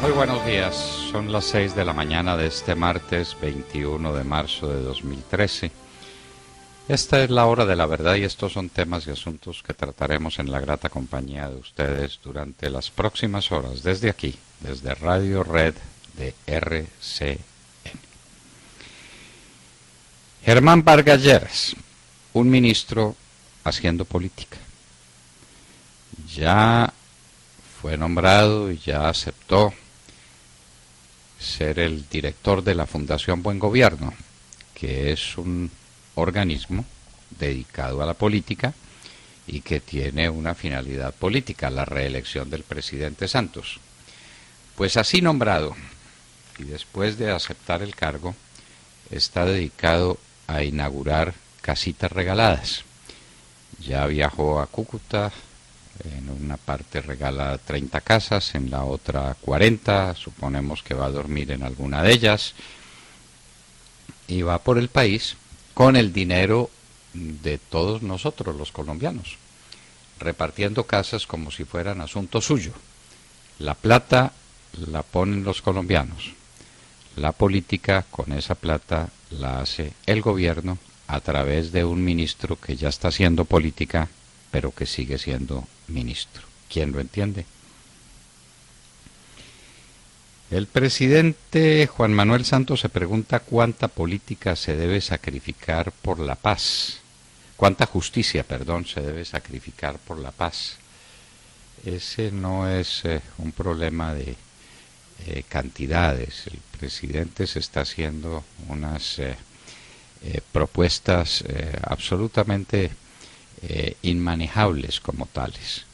Muy buenos días, son las 6 de la mañana de este martes 21 de marzo de 2013. Esta es la hora de la verdad y estos son temas y asuntos que trataremos en la grata compañía de ustedes durante las próximas horas desde aquí, desde Radio Red de RCN. Germán Vargas Lleras, un ministro haciendo política. Ya fue nombrado y ya aceptó ser el director de la Fundación Buen Gobierno, que es un organismo dedicado a la política y que tiene una finalidad política, la reelección del presidente Santos. Pues así nombrado, y después de aceptar el cargo, está dedicado a inaugurar casitas regaladas. Ya viajó a Cúcuta, en una parte regala 30 casas, en la otra 40, suponemos que va a dormir en alguna de ellas, y va por el país con el dinero de todos nosotros los colombianos, repartiendo casas como si fueran asunto suyo. La plata la ponen los colombianos, la política con esa plata la hace el gobierno a través de un ministro que ya está haciendo política, pero que sigue siendo ministro. ¿Quién lo entiende? El presidente Juan Manuel Santos se pregunta cuánta política se debe sacrificar por la paz, cuánta justicia, perdón, se debe sacrificar por la paz. Ese no es un problema de cantidades. El presidente se está haciendo unas propuestas absolutamente inmanejables como tales.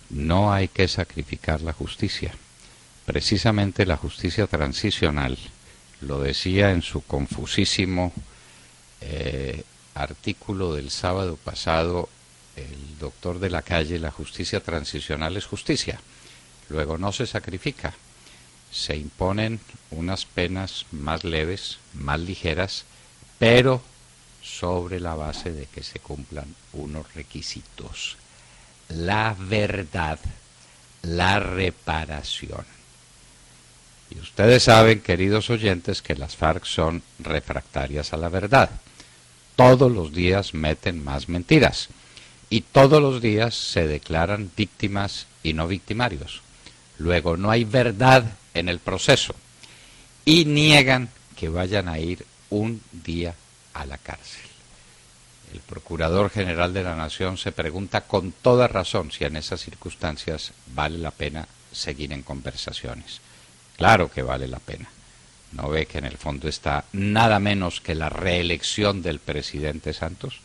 No hay que sacrificar la justicia. Precisamente la justicia transicional, lo decía en su confusísimo artículo del sábado pasado el doctor de la Calle, la justicia transicional es justicia. Luego no se sacrifica. Se imponen unas penas más leves, más ligeras, pero sobre la base de que se cumplan unos requisitos: la verdad, la reparación. Y ustedes saben, queridos oyentes, que las FARC son refractarias a la verdad. Todos los días meten más mentiras y todos los días se declaran víctimas y no victimarios. Luego no hay verdad en el proceso y niegan que vayan a ir un día a la cárcel. El Procurador General de la Nación se pregunta con toda razón si en esas circunstancias vale la pena seguir en conversaciones. Claro que vale la pena. ¿No ve que en el fondo está nada menos que la reelección del presidente Santos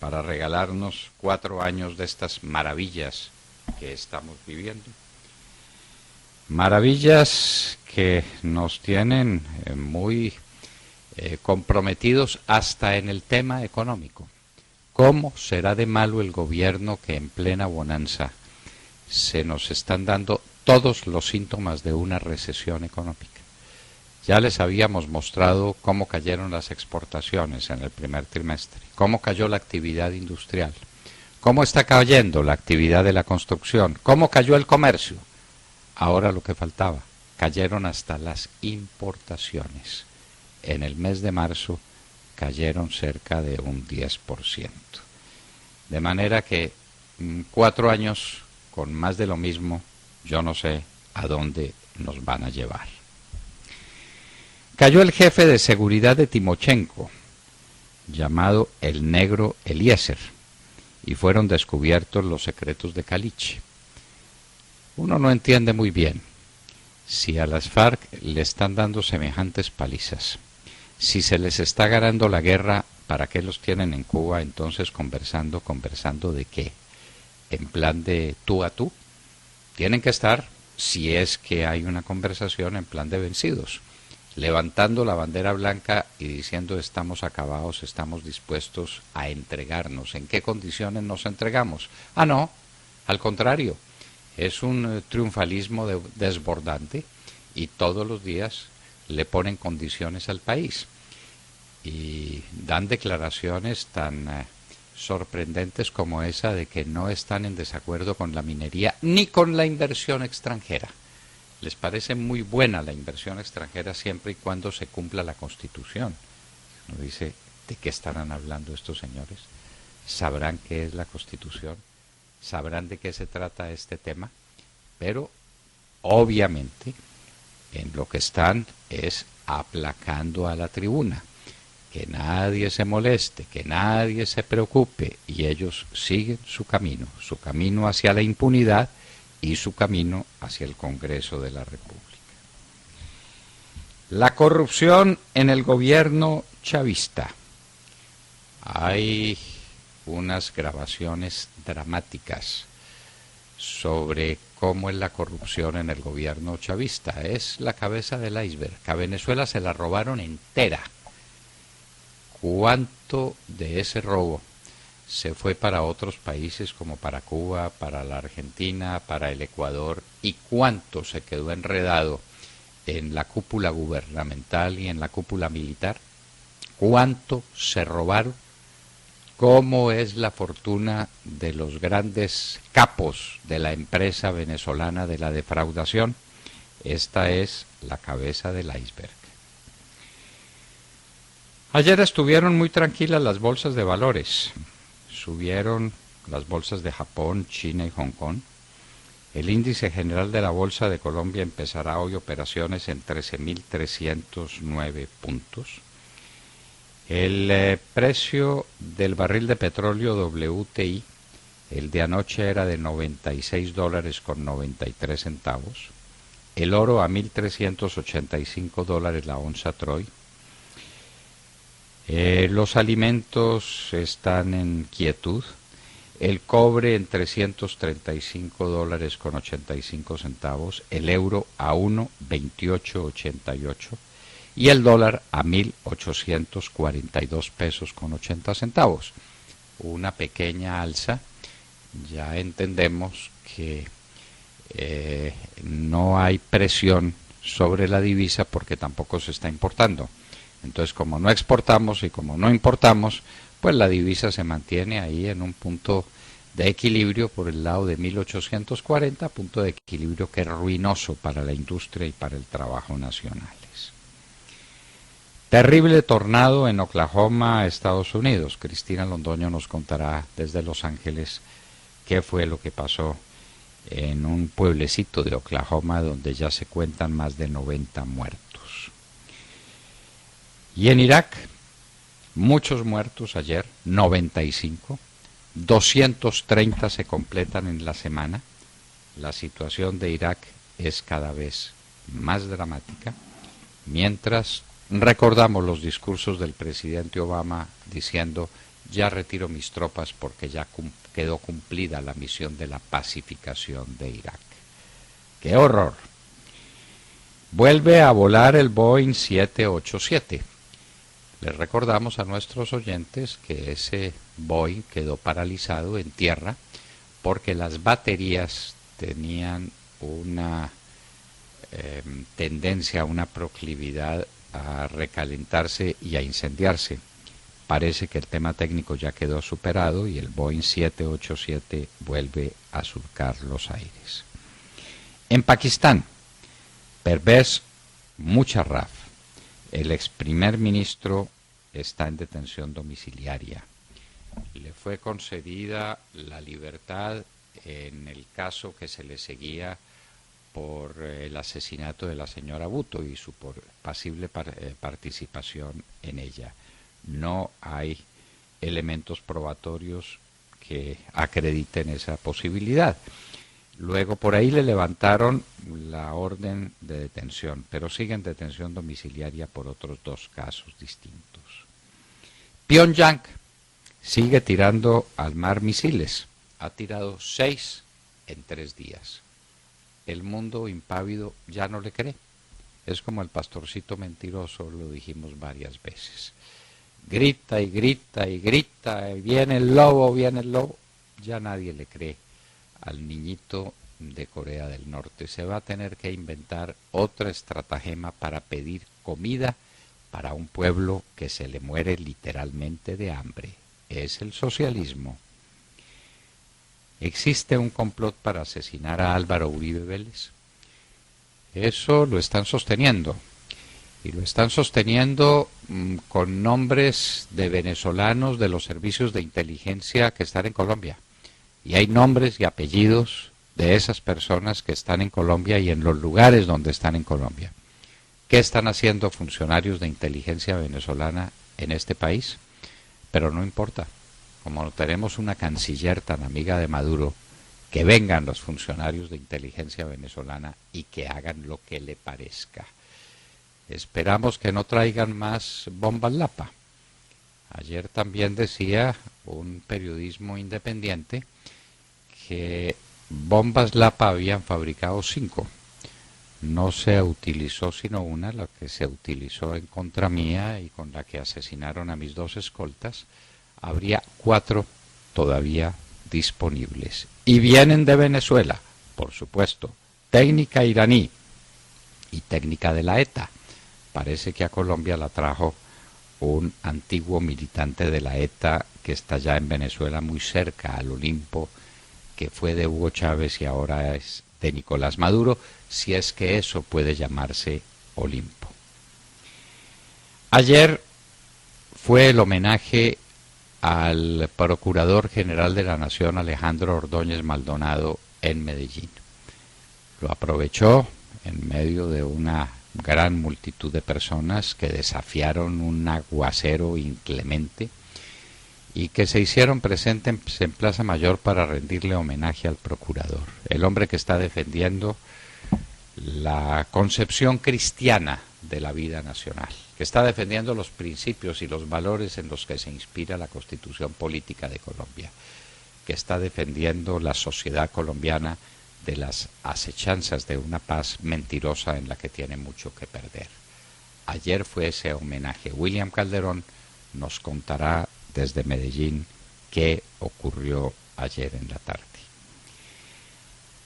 para regalarnos 4 años de estas maravillas que estamos viviendo? Maravillas que nos tienen muy comprometidos hasta en el tema económico. ¿Cómo será de malo el gobierno que en plena bonanza se nos están dando todos los síntomas de una recesión económica? Ya les habíamos mostrado cómo cayeron las exportaciones en el primer trimestre, cómo cayó la actividad industrial, cómo está cayendo la actividad de la construcción, cómo cayó el comercio. Ahora lo que faltaba, cayeron hasta las importaciones. En el mes de marzo cayeron cerca de un 10%. De manera que 4 años con más de lo mismo, yo no sé a dónde nos van a llevar. Cayó el jefe de seguridad de Timochenko, llamado el Negro Eliezer, y fueron descubiertos los secretos de Caliche. Uno no entiende muy bien si a las FARC le están dando semejantes palizas. Si se les está ganando la guerra, ¿para qué los tienen en Cuba entonces conversando? ¿Conversando de qué? ¿En plan de tú a tú? Tienen que estar, si es que hay una conversación, en plan de vencidos, levantando la bandera blanca y diciendo estamos acabados, estamos dispuestos a entregarnos. ¿En qué condiciones nos entregamos? Ah, no, al contrario, es un triunfalismo desbordante y todos los días le ponen condiciones al país y dan declaraciones tan sorprendentes como esa de que no están en desacuerdo con la minería ni con la inversión extranjera. les parece muy buena la inversión extranjera siempre y cuando se cumpla la Constitución. Uno dice, ¿de qué estarán hablando estos señores? ¿Sabrán qué es la Constitución? ¿Sabrán de qué se trata este tema? Pero obviamente en lo que están es aplacando a la tribuna, que nadie se moleste, que nadie se preocupe, y ellos siguen su camino hacia la impunidad y su camino hacia el Congreso de la República. La corrupción en el gobierno chavista. Hay unas grabaciones dramáticas sobre cómo es la corrupción en el gobierno chavista. Es la cabeza del iceberg. A Venezuela se la robaron entera. ¿Cuánto de ese robo se fue para otros países como para Cuba, para la Argentina, para el Ecuador? ¿Y cuánto se quedó enredado en la cúpula gubernamental y en la cúpula militar? ¿Cuánto se robaron? ¿Cómo es la fortuna de los grandes capos de la empresa venezolana de la defraudación? Esta es la cabeza del iceberg. Ayer estuvieron muy tranquilas las bolsas de valores. Subieron las bolsas de Japón, China y Hong Kong. El índice general de la Bolsa de Colombia empezará hoy operaciones en 13.309 puntos. El precio del barril de petróleo WTI, el de anoche era de $96.93. El oro a $1.385 la onza Troy. Los alimentos están en quietud. El cobre en $335.85. El euro a 1.2888. Y el dólar a 1.842 pesos con 80 centavos. Una pequeña alza. Ya entendemos que no hay presión sobre la divisa porque tampoco se está importando. Entonces, como no exportamos y como no importamos, pues la divisa se mantiene ahí en un punto de equilibrio por el lado de 1840, punto de equilibrio que es ruinoso para la industria y para el trabajo nacionales. Terrible tornado en Oklahoma, Estados Unidos. Cristina Londoño nos contará desde Los Ángeles qué fue lo que pasó en un pueblecito de Oklahoma donde ya se cuentan más de 90 muertos. Y en Irak, muchos muertos ayer, 95, 230 se completan en la semana. La situación de Irak es cada vez más dramática, mientras recordamos los discursos del presidente Obama diciendo: ya retiro mis tropas porque ya quedó cumplida la misión de la pacificación de Irak. ¡Qué horror! Vuelve a volar el Boeing 787. Les recordamos a nuestros oyentes que ese Boeing quedó paralizado en tierra porque las baterías tenían una tendencia, una proclividad a recalentarse y a incendiarse. Parece que el tema técnico ya quedó superado y el Boeing 787 vuelve a surcar los aires. En Pakistán, Pervez Musharraf, el ex primer ministro, está en detención domiciliaria. Le fue concedida la libertad en el caso que se le seguía por el asesinato de la señora Bhutto y su posible participación en ella. No hay elementos probatorios que acrediten esa posibilidad. Luego por ahí le levantaron la orden de detención, pero sigue en detención domiciliaria por otros dos casos distintos. Pyongyang sigue tirando al mar misiles. Ha tirado 6 en 3 días. El mundo impávido ya no le cree. Es como el pastorcito mentiroso, lo dijimos varias veces. Grita y grita y grita, viene el lobo, viene el lobo. Ya nadie le cree al niñito de Corea del Norte. Se va a tener que inventar otra estratagema para pedir comida para un pueblo que se le muere literalmente de hambre. Es el socialismo. ¿Existe un complot para asesinar a Álvaro Uribe Vélez? Eso lo están sosteniendo. Y lo están sosteniendo con nombres de venezolanos de los servicios de inteligencia que están en Colombia. Y hay nombres y apellidos de esas personas que están en Colombia y en los lugares donde están en Colombia. ¿Qué están haciendo funcionarios de inteligencia venezolana en este país? Pero no importa. Como tenemos una canciller tan amiga de Maduro, que vengan los funcionarios de inteligencia venezolana y que hagan lo que le parezca. Esperamos que no traigan más bombas Lapa. Ayer también decía un periodismo independiente que bombas Lapa habían fabricado 5. No se utilizó sino una, la que se utilizó en contra mía y con la que asesinaron a mis 2 escoltas. Habría 4 todavía disponibles. Y vienen de Venezuela, por supuesto. Técnica iraní y técnica de la ETA. Parece que a Colombia la trajo un antiguo militante de la ETA que está ya en Venezuela, muy cerca al Olimpo, que fue de Hugo Chávez y ahora es de Nicolás Maduro, si es que eso puede llamarse Olimpo. Ayer fue el homenaje al Procurador General de la Nación, Alejandro Ordóñez Maldonado, en Medellín. Lo aprovechó en medio de una gran multitud de personas que desafiaron un aguacero inclemente y que se hicieron presentes en Plaza Mayor para rendirle homenaje al procurador, el hombre que está defendiendo la concepción cristiana de la vida nacional, que está defendiendo los principios y los valores en los que se inspira la Constitución Política de Colombia, que está defendiendo la sociedad colombiana de las acechanzas de una paz mentirosa en la que tiene mucho que perder. Ayer fue ese homenaje. William Calderón nos contará desde Medellín qué ocurrió ayer en la tarde.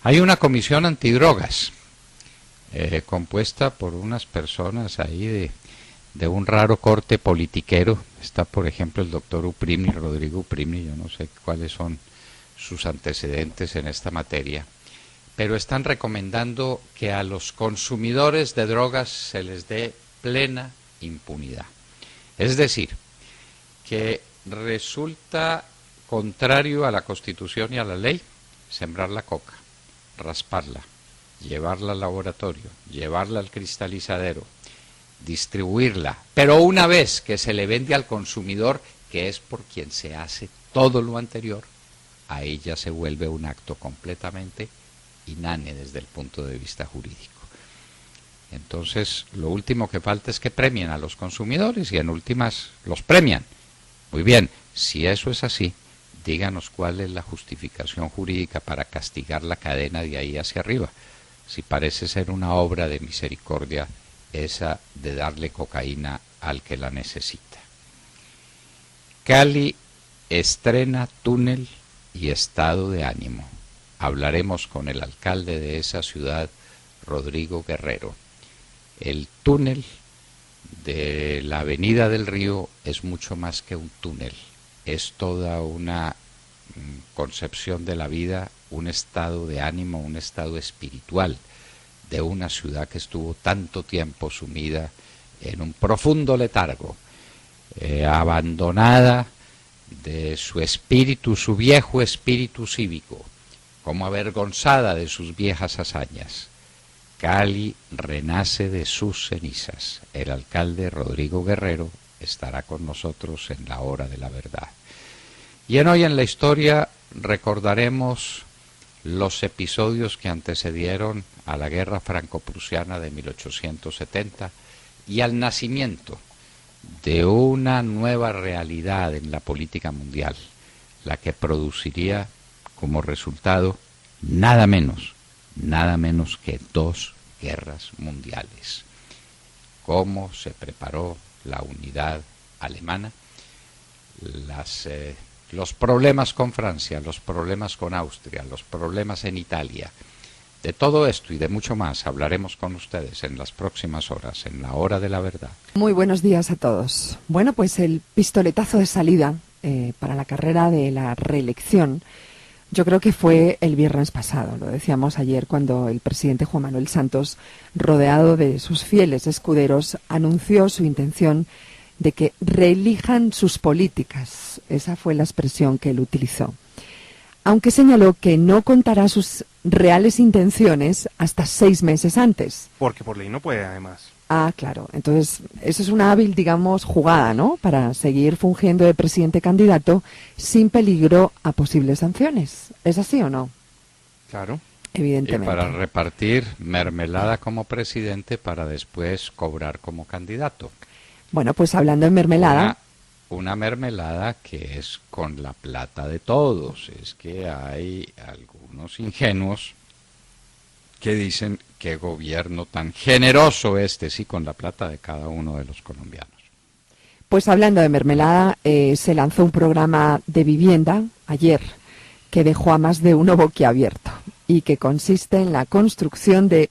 Hay una comisión antidrogas compuesta por unas personas ahí de un raro corte politiquero. Está, por ejemplo, el doctor Uprimni, Rodrigo Uprimni, yo no sé cuáles son sus antecedentes en esta materia, pero están recomendando que a los consumidores de drogas se les dé plena impunidad. Es decir, que resulta contrario a la Constitución y a la ley sembrar la coca, rasparla, llevarla al laboratorio, llevarla al cristalizadero, distribuirla, pero una vez que se le vende al consumidor, que es por quien se hace todo lo anterior, ahí ya se vuelve un acto completamente inane desde el punto de vista jurídico. Entonces, lo último que falta es que premien a los consumidores y en últimas los premian. Muy bien, si eso es así, díganos cuál es la justificación jurídica para castigar la cadena de ahí hacia arriba. Si parece ser una obra de misericordia esa de darle cocaína al que la necesita. Cali estrena túnel y estado de ánimo. Hablaremos con el alcalde de esa ciudad, Rodrigo Guerrero. El túnel de la Avenida del Río es mucho más que un túnel, es toda una concepción de la vida, un estado de ánimo, un estado espiritual de una ciudad que estuvo tanto tiempo sumida en un profundo letargo, abandonada de su espíritu, su viejo espíritu cívico, como avergonzada de sus viejas hazañas. Cali renace de sus cenizas. El alcalde Rodrigo Guerrero estará con nosotros en la hora de la verdad. Y en Hoy en la Historia recordaremos los episodios que antecedieron a la Guerra Franco-Prusiana de 1870 y al nacimiento de una nueva realidad en la política mundial, la que produciría como resultado nada menos que 2 guerras mundiales. Cómo se preparó la unidad alemana, los problemas con Francia, los problemas con Austria, los problemas en Italia. De todo esto y de mucho más hablaremos con ustedes en las próximas horas, en la hora de la verdad. Muy buenos días a todos. Bueno, pues el pistoletazo de salida para la carrera de la reelección Yo creo que fue el viernes pasado, lo decíamos ayer, cuando el presidente Juan Manuel Santos, rodeado de sus fieles escuderos, anunció su intención de que reelijan sus políticas. Esa fue la expresión que él utilizó. Aunque señaló que no contará sus reales intenciones hasta 6 meses antes. Porque por ley no puede, además. Ah, claro. Entonces, eso es una hábil, digamos, jugada, ¿no? Para seguir fungiendo de presidente candidato sin peligro a posibles sanciones. ¿Es así o no? Claro. Evidentemente. Y para repartir mermelada como presidente para después cobrar como candidato. Bueno, pues hablando de mermelada. Una mermelada que es con la plata de todos. Es que hay algunos ingenuos que dicen qué gobierno tan generoso sí, con la plata de cada uno de los colombianos. Pues hablando de mermelada, se lanzó un programa de vivienda ayer que dejó a más de uno boquiabierto y que consiste en la construcción de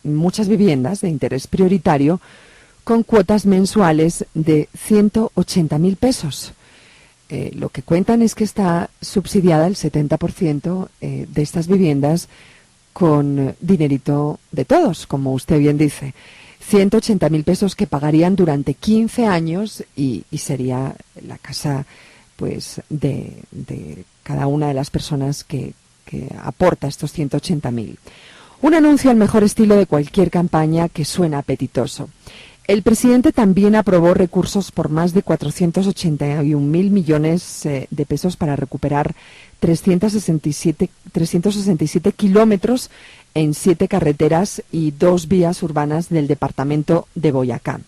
muchas viviendas de interés prioritario con cuotas mensuales de 180.000 pesos. Lo que cuentan es que está subsidiada el 70% de estas viviendas con dinerito de todos, como usted bien dice. 180.000 pesos que pagarían durante 15 años y sería la casa pues de cada una de las personas que aporta estos 180.000. Un anuncio al mejor estilo de cualquier campaña que suena apetitoso. El presidente también aprobó recursos por más de 481.000 millones de pesos para recuperar 367 kilómetros en 7 carreteras y 2 vías urbanas del departamento de Boyacá.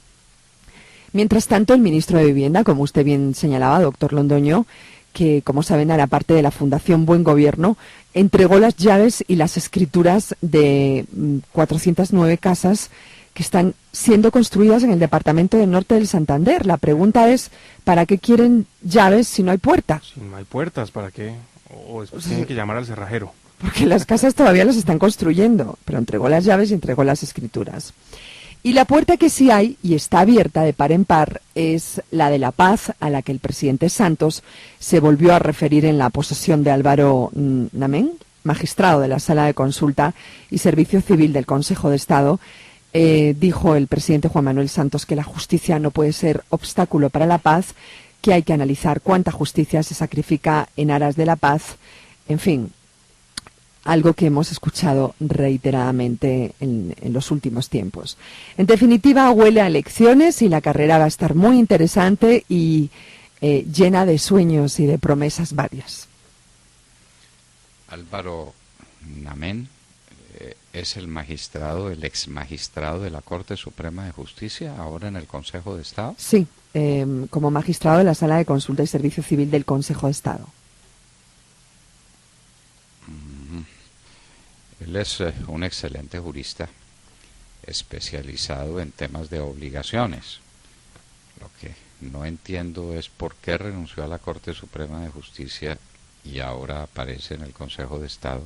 Mientras tanto, el ministro de Vivienda, como usted bien señalaba, doctor Londoño, que como saben hará parte de la Fundación Buen Gobierno, entregó las llaves y las escrituras de 409 casas que están siendo construidas en el departamento del norte del Santander. La pregunta es, ¿para qué quieren llaves si no hay puerta? Si no hay puertas, ¿para qué? O después tienen que llamar al cerrajero. Porque las casas todavía las están construyendo, pero entregó las llaves y entregó las escrituras. Y la puerta que sí hay, y está abierta de par en par, es la de la paz, a la que el presidente Santos se volvió a referir en la posesión de Álvaro Namén, magistrado de la Sala de Consulta y Servicio Civil del Consejo de Estado. Dijo el presidente Juan Manuel Santos que la justicia no puede ser obstáculo para la paz, que hay que analizar cuánta justicia se sacrifica en aras de la paz, en fin, algo que hemos escuchado reiteradamente en los últimos tiempos. En definitiva, huele a elecciones y la carrera va a estar muy interesante y llena de sueños y de promesas varias. Álvaro Namén es el ex magistrado de la Corte Suprema de Justicia, ahora en el Consejo de Estado. Sí, como magistrado de la Sala de Consulta y Servicio Civil del Consejo de Estado. Él es un excelente jurista, especializado en temas de obligaciones. Lo que no entiendo es por qué renunció a la Corte Suprema de Justicia y ahora aparece en el Consejo de Estado.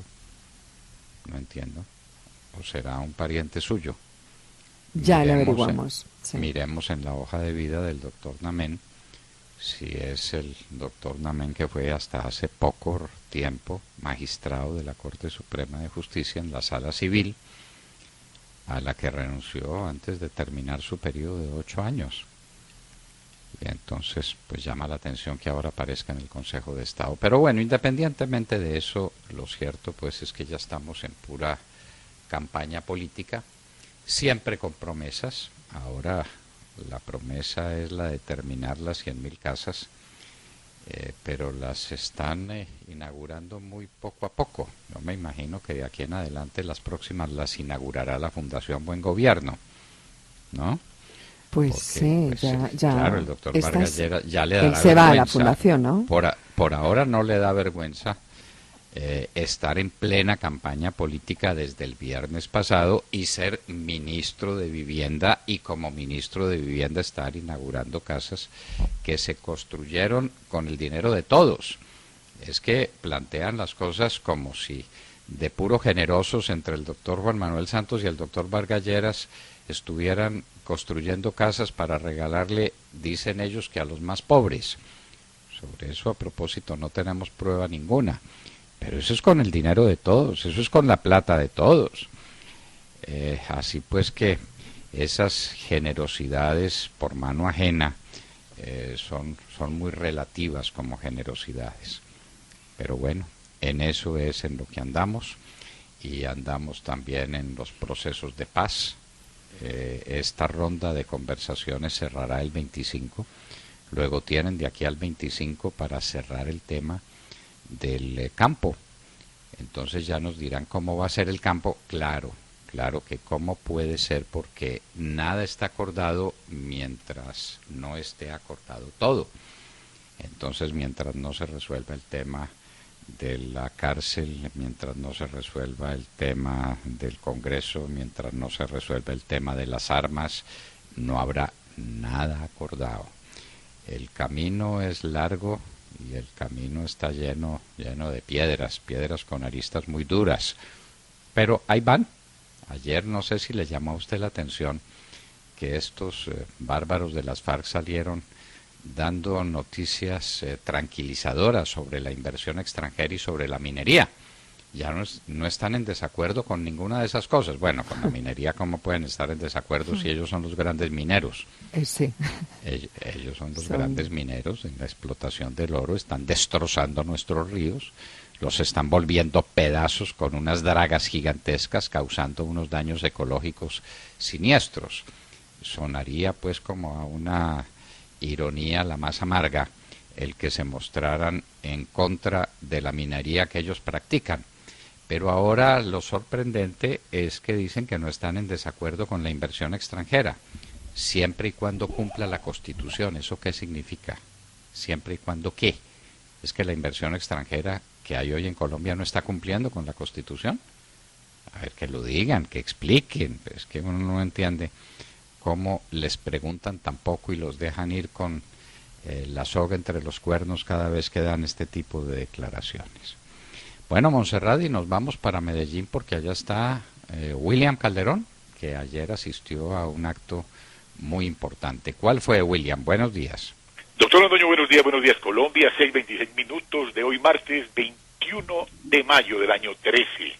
No entiendo. ¿O será un pariente suyo? Ya lo averiguamos. Sí. Miremos en la hoja de vida del doctor Namén, si es el doctor Namén que fue hasta hace poco tiempo magistrado de la Corte Suprema de Justicia en la Sala Civil, a la que renunció antes de terminar su periodo de 8 años. Y entonces, pues llama la atención que ahora aparezca en el Consejo de Estado. Pero bueno, independientemente de eso, lo cierto pues es que ya estamos en pura campaña política, siempre con promesas. Ahora la promesa es la de terminar las 100.000 casas, pero las están inaugurando muy poco a poco. Yo me imagino que de aquí en adelante las próximas las inaugurará la Fundación Buen Gobierno, ¿no? Pues porque, sí, pues, ya. Claro, el doctor Vargas Lleras ya le da vergüenza. Él se va a la fundación, ¿no? Por ahora no le da vergüenza estar en plena campaña política desde el viernes pasado y ser ministro de Vivienda, y como ministro de Vivienda estar inaugurando casas que se construyeron con el dinero de todos. Es que plantean las cosas como si de puro generosos entre el doctor Juan Manuel Santos y el doctor Vargas Lleras estuvieran construyendo casas para regalarle, dicen ellos, que a los más pobres. Sobre eso, a propósito, no tenemos prueba ninguna. Pero eso es con el dinero de todos, eso es con la plata de todos. Así pues que esas generosidades por mano ajena son muy relativas como generosidades. Pero bueno, en eso es en lo que andamos, y andamos también en los procesos de paz. Esta ronda de conversaciones cerrará el 25, luego tienen de aquí al 25 para cerrar el tema del campo. Entonces ya nos dirán cómo va a ser el campo. Claro que cómo puede ser, porque nada está acordado mientras no esté acordado todo. Entonces, mientras no se resuelva el tema de la cárcel, mientras no se resuelva el tema del Congreso, mientras no se resuelva el tema de las armas, no habrá nada acordado. El camino es largo y el camino está lleno de piedras con aristas muy duras. Pero ahí van. Ayer no sé si le llamó a usted la atención que estos bárbaros de las FARC salieron dando noticias tranquilizadoras sobre la inversión extranjera y sobre la minería. Ya no están en desacuerdo con ninguna de esas cosas. Bueno, con la minería, ¿cómo pueden estar en desacuerdo si ellos son los grandes mineros? Sí. Ellos son los grandes mineros en la explotación del oro, están destrozando nuestros ríos, los están volviendo pedazos con unas dragas gigantescas, causando unos daños ecológicos siniestros. Sonaría pues como a una ironía la más amarga el que se mostraran en contra de la minería que ellos practican. Pero ahora lo sorprendente es que dicen que no están en desacuerdo con la inversión extranjera, siempre y cuando cumpla la Constitución. ¿Eso qué significa? ¿Siempre y cuando qué? ¿Es que la inversión extranjera que hay hoy en Colombia no está cumpliendo con la Constitución? A ver, que lo digan, que expliquen. Es que uno no entiende cómo les preguntan tan poco y los dejan ir con la soga entre los cuernos cada vez que dan este tipo de declaraciones. Bueno, Montserrat, y nos vamos para Medellín porque allá está William Calderón, que ayer asistió a un acto muy importante. ¿Cuál fue, William? Buenos días. Doctor Londoño, buenos días Colombia, 6:26 de hoy martes 21 de mayo del año 13.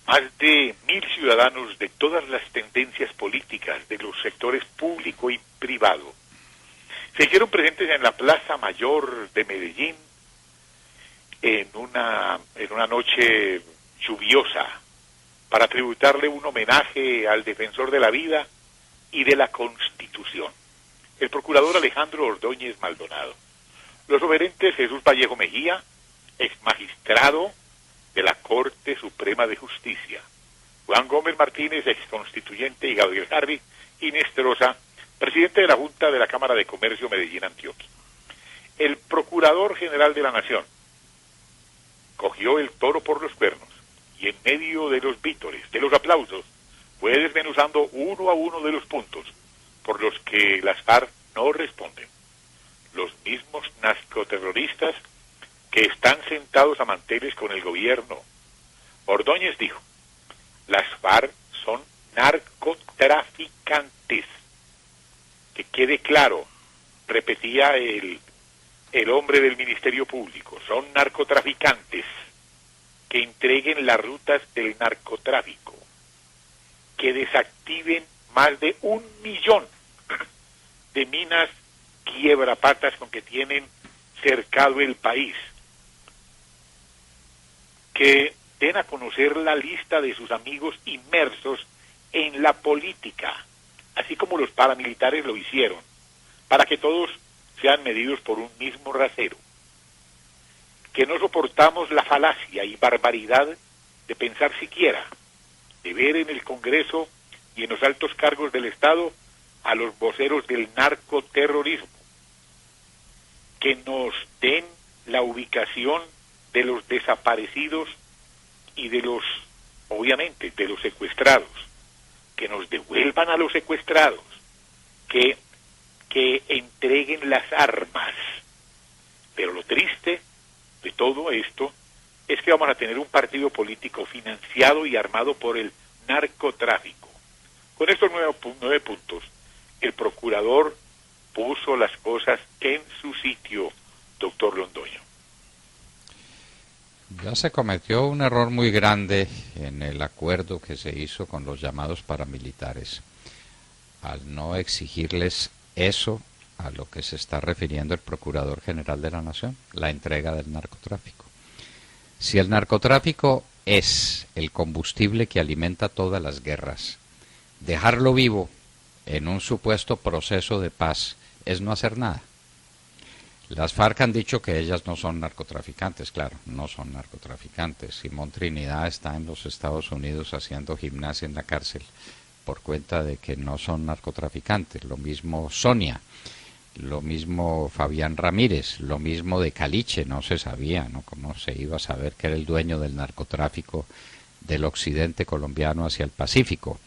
Más de 1.000 ciudadanos de todas las tendencias políticas de los sectores público y privado se hicieron presentes en la Plaza Mayor de Medellín en una noche lluviosa para tributarle un homenaje al defensor de la vida y de la Constitución, el procurador Alejandro Ordóñez Maldonado. Los oferentes Jesús Vallejo Mejía, ex magistrado de la Corte Suprema de Justicia, Juan Gómez Martínez, ex constituyente, y Gabriel Harry Inestrosa, presidente de la Junta de la Cámara de Comercio Medellín Antioquia. El Procurador General de la Nación cogió el toro por los cuernos y en medio de los vítores, de los aplausos, fue desmenuzando uno a uno de los puntos por los que las FARC no responden. Los mismos narcoterroristas que están sentados a manteles con el gobierno. Ordóñez dijo: las FARC son narcotraficantes. Que quede claro, repetía el hombre del Ministerio Público, son narcotraficantes, que entreguen las rutas del narcotráfico, que desactiven más de 1 millón de minas quiebrapatas con que tienen cercado el país, que den a conocer la lista de sus amigos inmersos en la política, así como los paramilitares lo hicieron, para que todos sean medidos por un mismo rasero. Que no soportamos la falacia y barbaridad de pensar siquiera, de ver en el Congreso y en los altos cargos del Estado a los voceros del narcoterrorismo. Que nos den la ubicación de los desaparecidos y de los, obviamente, de los secuestrados. Que nos devuelvan a los secuestrados. Que entreguen las armas. Pero lo triste de todo esto es que vamos a tener un partido político financiado y armado por el narcotráfico. Con estos 9 puntos, el procurador puso las cosas en su sitio, doctor Londoño. Ya se cometió un error muy grande en el acuerdo que se hizo con los llamados paramilitares, al no exigirles eso a lo que se está refiriendo el Procurador General de la Nación, la entrega del narcotráfico. Si el narcotráfico es el combustible que alimenta todas las guerras, dejarlo vivo en un supuesto proceso de paz es no hacer nada. Las FARC han dicho que ellas no son narcotraficantes, claro, no son narcotraficantes. Simón Trinidad está en los Estados Unidos haciendo gimnasia en la cárcel por cuenta de que no son narcotraficantes. Lo mismo Sonia, lo mismo Fabián Ramírez, lo mismo de Caliche, no se sabía, ¿no? ¿Cómo se iba a saber que era el dueño del narcotráfico del occidente colombiano hacia el Pacífico?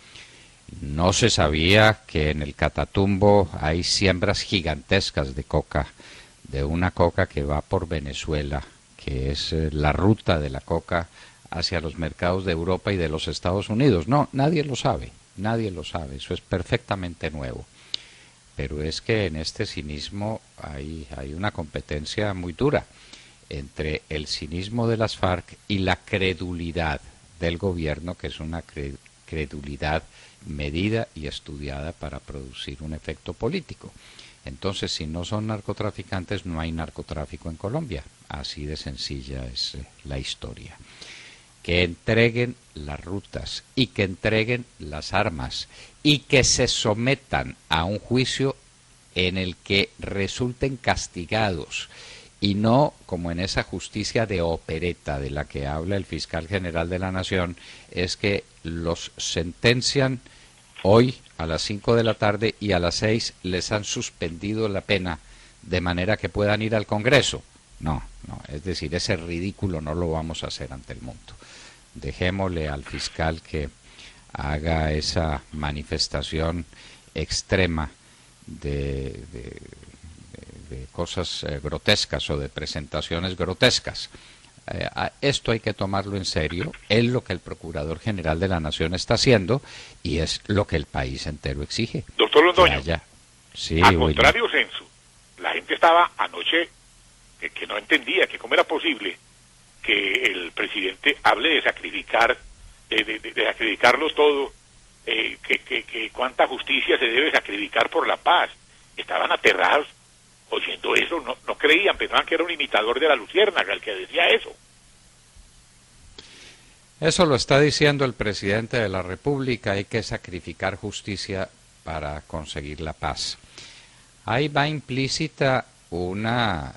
No se sabía que en el Catatumbo hay siembras gigantescas de coca, de una coca que va por Venezuela, que es la ruta de la coca hacia los mercados de Europa y de los Estados Unidos. No, nadie lo sabe, eso es perfectamente nuevo. Pero es que en este cinismo hay una competencia muy dura entre el cinismo de las FARC y la credulidad del gobierno, que es una credulidad medida y estudiada para producir un efecto político. Entonces, si no son narcotraficantes, no hay narcotráfico en Colombia. Así de sencilla es la historia. Que entreguen las rutas y que entreguen las armas y que se sometan a un juicio en el que resulten castigados y no como en esa justicia de opereta de la que habla el fiscal general de la Nación, es que los sentencian hoy a las 5 de la tarde y a las 6 les han suspendido la pena de manera que puedan ir al Congreso. No, es decir, ese ridículo no lo vamos a hacer ante el mundo. Dejémosle al fiscal que haga esa manifestación extrema de cosas grotescas o de presentaciones grotescas. Esto hay que tomarlo en serio, es lo que el Procurador General de la Nación está haciendo y es lo que el país entero exige. Doctor Londoño, sí, a contrario censo, la gente estaba anoche que no entendía que cómo era posible que el presidente hable de sacrificar, de sacrificarlo todo, que cuánta justicia se debe sacrificar por la paz. Estaban aterrados oyendo eso, no creían, pensaban que era un imitador de la Luciérnaga el que decía eso. Eso lo está diciendo el presidente de la República, hay que sacrificar justicia para conseguir la paz. Ahí va implícita una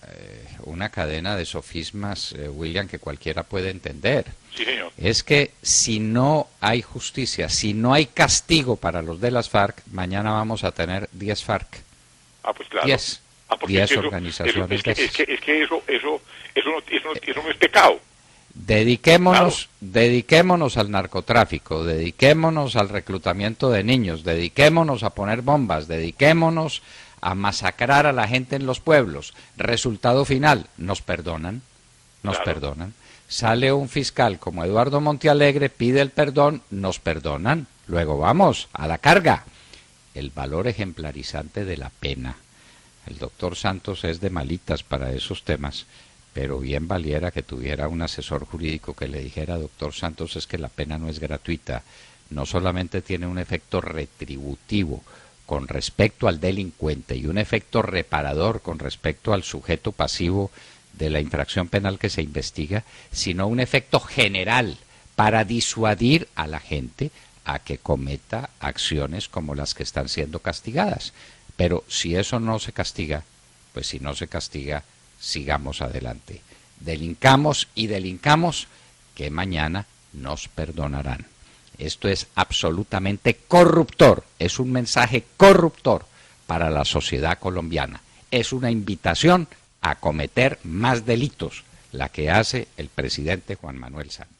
cadena de sofismas, William, que cualquiera puede entender. Sí, señor. Es que si no hay justicia, si no hay castigo para los de las FARC, mañana vamos a tener 10 FARC. Ah, pues claro. 10 organizaciones. Es que eso no es pecado. Dediquémonos al narcotráfico, dediquémonos al reclutamiento de niños, dediquémonos a poner bombas, dediquémonos a masacrar a la gente en los pueblos. Resultado final, nos perdonan. Sale un fiscal como Eduardo Montealegre, pide el perdón, nos perdonan. Luego vamos a la carga. El valor ejemplarizante de la pena. El doctor Santos es de malitas para esos temas, pero bien valiera que tuviera un asesor jurídico que le dijera, doctor Santos, es que la pena no es gratuita, no solamente tiene un efecto retributivo con respecto al delincuente y un efecto reparador con respecto al sujeto pasivo de la infracción penal que se investiga, sino un efecto general para disuadir a la gente a que cometa acciones como las que están siendo castigadas. Pero si eso no se castiga, pues si no se castiga, sigamos adelante. Delincamos y delincamos, que mañana nos perdonarán. Esto es absolutamente corruptor, es un mensaje corruptor para la sociedad colombiana. Es una invitación a cometer más delitos, la que hace el presidente Juan Manuel Santos.